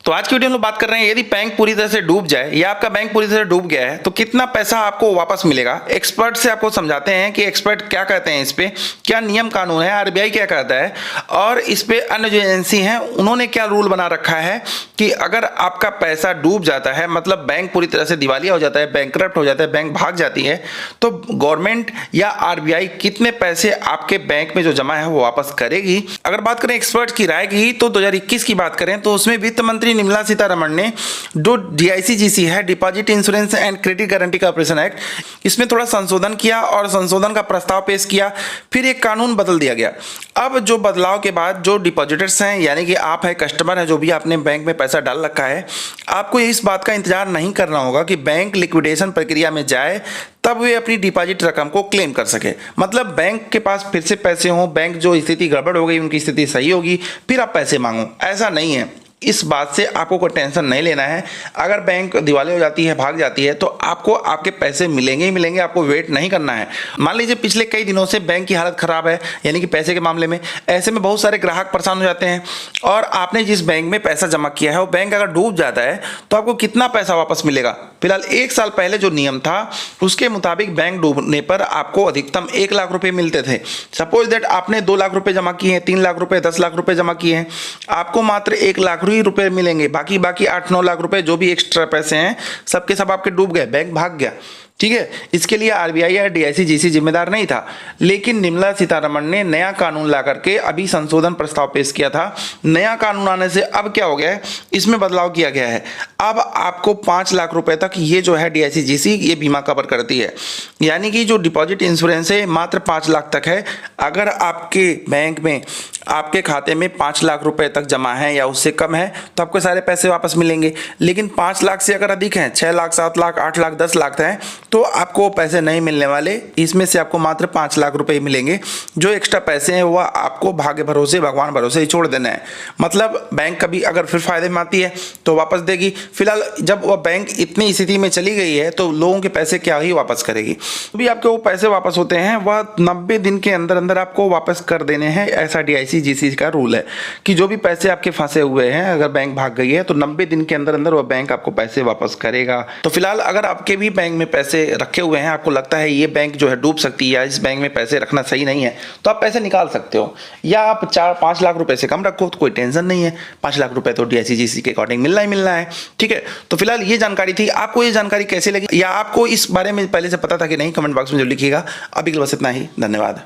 तो आज की वीडियो में बात कर रहे हैं, यदि बैंक पूरी तरह से डूब जाए या आपका बैंक पूरी तरह से डूब गया है तो कितना पैसा आपको वापस मिलेगा। एक्सपर्ट से आपको समझाते हैं कि एक्सपर्ट क्या कहते हैं, इस पे क्या नियम कानून है, आरबीआई क्या कहता है और इस पे अन्य जो एजेंसी हैं उन्होंने क्या रूल बना रखा है कि अगर आपका पैसा डूब जाता है, मतलब बैंक पूरी तरह से दिवालिया हो जाता है, बैंकरप्ट हो जाता है, बैंक भाग जाती है, तो गवर्नमेंट या आरबीआई कितने पैसे आपके बैंक में जो जमा है वो वापस करेगी। अगर बात करें एक्सपर्ट की राय की तो 2021 की बात करें तो उसमें वित्त मंत्री निर्मला सीतारमण ने जो डीआईसीजीसी है, deposit insurance and credit guarantee corporation act, इसमें थोड़ा संशोधन किया और संशोधन का प्रस्ताव पेश किया, फिर एक कानून बदल दिया गया। अब जो बदलाव के बाद जो डिपॉजिटर्स हैं, यानी कि आप है, कस्टमर है, जो भी आपने बैंक में पैसा डाल रखा है, आपको इस बात का इंतजार नहीं करना होगा कि बैंक लिक्विडेशन प्रक्रिया में जाए तब वे अपनी डिपॉजिट रकम को क्लेम कर सके। मतलब बैंक के पास फिर से पैसे हों, बैंक जो स्थिति गड़बड़ हो गई उनकी स्थिति सही होगी फिर आप पैसे मांगो, ऐसा नहीं है। इस बात से आपको कोई टेंशन नहीं लेना है। अगर बैंक दिवालिया हो जाती है, भाग जाती है, तो आपको आपके पैसे मिलेंगे ही मिलेंगे, आपको वेट नहीं करना है। मान लीजिए पिछले कई दिनों से बैंक की हालत खराब है, यानी कि पैसे के मामले में, ऐसे में बहुत सारे ग्राहक परेशान हो जाते हैं और आपने जिस बैंक में पैसा जमा किया है वो बैंक अगर डूब जाता है तो आपको कितना पैसा वापस मिलेगा। फिलहाल 1 साल पहले जो नियम था उसके मुताबिक बैंक डूबने पर आपको अधिकतम 1 लाख रुपए मिलते थे। सपोज दैट आपने 2 लाख रुपए जमा किए हैं, 3 लाख रुपए, 10 लाख रुपए जमा किए हैं, आपको मात्र 1 लाख रुपए मिलेंगे। बाकी 8-9 लाख रुपए जो भी एक्स्ट्रा पैसे हैं सबके सब आपके डूब गए, बैंक भाग गया। ठीक है, इसके लिए आरबीआई या डीआईसीजीसी जिम्मेदार नहीं था, लेकिन निर्मला सीतारमण ने नया कानून ला करके अभी संशोधन प्रस्ताव पेश किया था। नया कानून आने से अब क्या हो गया है, इसमें बदलाव किया गया है। अब आपको 5 लाख रुपए तक ये जो है डीआईसीजीसी ये बीमा कवर करती है, यानी कि जो डिपॉजिट इंश्योरेंस है मात्र 5 लाख तक है। अगर आपके बैंक में आपके खाते में 5 लाख रुपए तक जमा है या उससे कम है तो आपको सारे पैसे वापस मिलेंगे, लेकिन 5 लाख से अगर अधिक हैं, 6 लाख, 7 लाख, 8 लाख, 10 लाख हैं, तो आपको पैसे नहीं मिलने वाले। इसमें से आपको मात्र 5 लाख रुपए मिलेंगे। जो एक्स्ट्रा पैसे हैं वह आपको भाग्य भरोसे, भगवान भरोसे ही छोड़ देना है। मतलब बैंक कभी अगर फिर फायदे में आती है तो वापस देगी। फिलहाल जब वह बैंक इतनी स्थिति में चली गई है तो लोगों के पैसे क्या ही वापस करेगी। तो भी आपके वो पैसे वापस होते हैं वह 90 दिन के अंदर अंदर आपको वापस कर देने हैं। ऐसा डीआईसीजीसी का रूल है कि जो भी पैसे आपके फंसे हुए हैं, अगर बैंक भाग गई है तो 90 दिन के अंदर अंदर वह बैंक आपको पैसे वापस करेगा। तो फिलहाल अगर आपके भी बैंक में पैसे रखे हुए हैं, आपको लगता है ये बैंक जो है डूब सकती है या इस बैंक में पैसे रखना सही नहीं है, तो आप पैसे निकाल सकते हो। या आप 4-5 लाख रुपए से कम रखो तो कोई टेंशन नहीं है, 5 लाख रुपए तो डीआईसीजीसी के अकॉर्डिंग मिलना ही मिलना है। ठीक है, तो फिलहाल ये जानकारी थी। आपको ये जानकारी कैसी लगी या आपको इस बारे में पहले से पता था कि नहीं, कमेंट बॉक्स में जो लिखिएगा। अभी के लिए बस इतना ही, धन्यवाद।